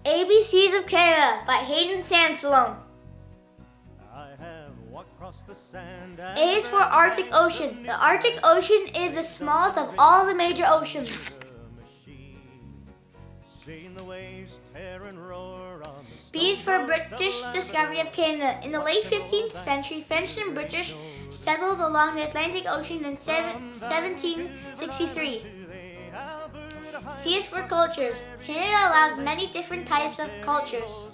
ABCs of Canada by Hayden Sandstone. A is for Arctic Ocean. The Arctic Ocean is the smallest of all the major oceans. B is for British discovery of Canada. In the late 15th century, French and British settled along the Atlantic Ocean in 1763. C is for cultures. Canada allows many different types of cultures.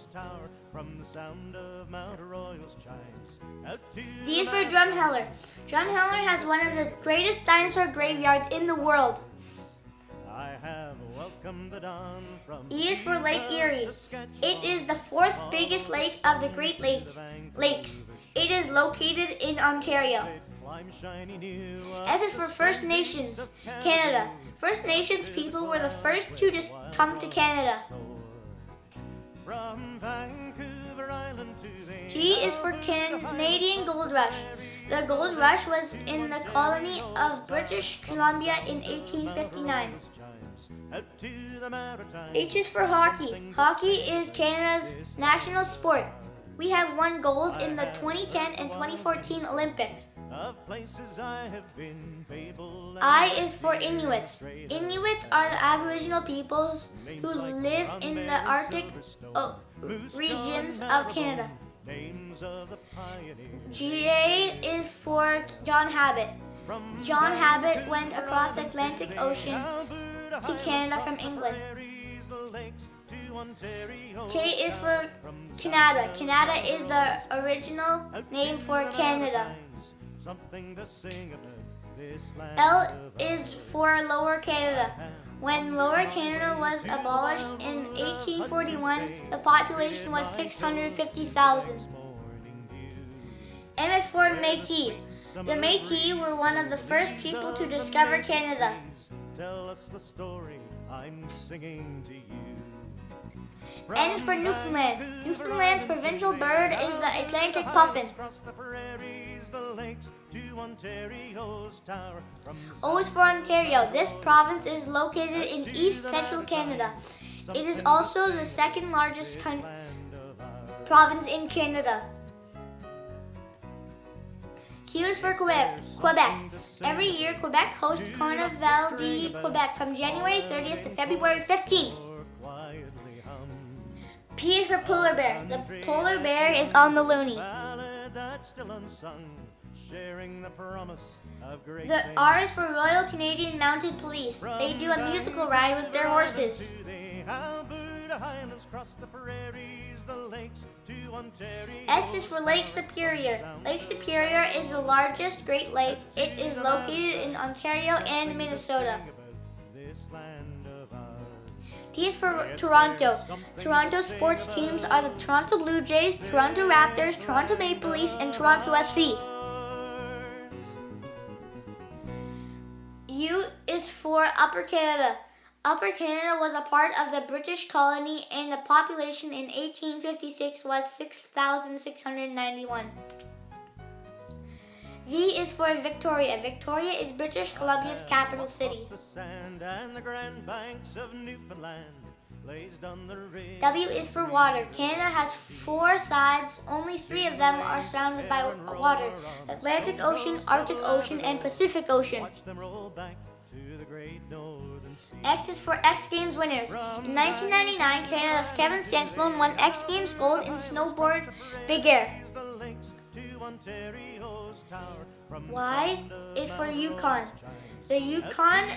D is for Drumheller. Drumheller has one of the greatest dinosaur graveyards in the world. E is for Lake Erie. It is the fourth biggest lake of the Great Lakes. It is located in Ontario. F is for First Nations, Canada. First Nations people were the first to come to Canada. G is for Canadian Gold Rush. The Gold Rush was in the colony of British Columbia in 1859. H is for hockey. Hockey is Canada's national sport. We have won gold in the 2010 and 2014 Olympics. I is for Inuits. Inuits are the Aboriginal peoples who live in the Arctic regions of Canada. J is for John Habit. John Habit went across the Atlantic Ocean to Canada from England. K is for Canada. Canada is the original name for Canada. L is for Lower Canada. When Lower Canada was abolished in 1841, the population was 650,000. M is for Métis. The Métis were one of the first people to discover Canada. Tell us the story I'm singing to you. N is for Newfoundland. Newfoundland's provincial bird is the Atlantic puffin. O is for Ontario. This province is located in east central Canada. It is also the second largest province in Canada. Q is for Quebec. Every year, Quebec hosts Carnaval de Quebec from January 30th to February 15th. P is for Polar Bear. The polar bear is on the loonie. The R is for Royal Canadian Mounted Police. They do a musical ride with their horses. S is for Lake Superior. Lake Superior is the largest Great Lake. It is located in Ontario and Minnesota. T is for Toronto. Toronto sports teams are the Toronto Blue Jays, Toronto Raptors, Toronto Maple Leafs, and Toronto FC. U is for Upper Canada. Upper Canada was a part of the British colony and the population in 1856 was 6,691. V is for Victoria. Victoria is British Columbia's capital city. W is for water. Canada has 4 sides. Only 3 of them are surrounded by water: Atlantic Ocean, Arctic Ocean, and Pacific Ocean. X is for X Games winners. In 1999, Canada's Kevin Sandstone won X Games gold in snowboard big air. Y is for Yukon. The Yukon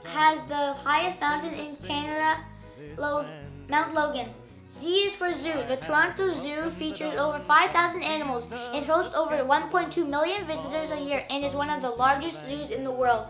has the highest mountain in Canada, Mount Logan. Z is for Zoo. The Toronto Zoo features over 5,000 animals. It hosts over 1.2 million visitors a year and is one of the largest zoos in the world.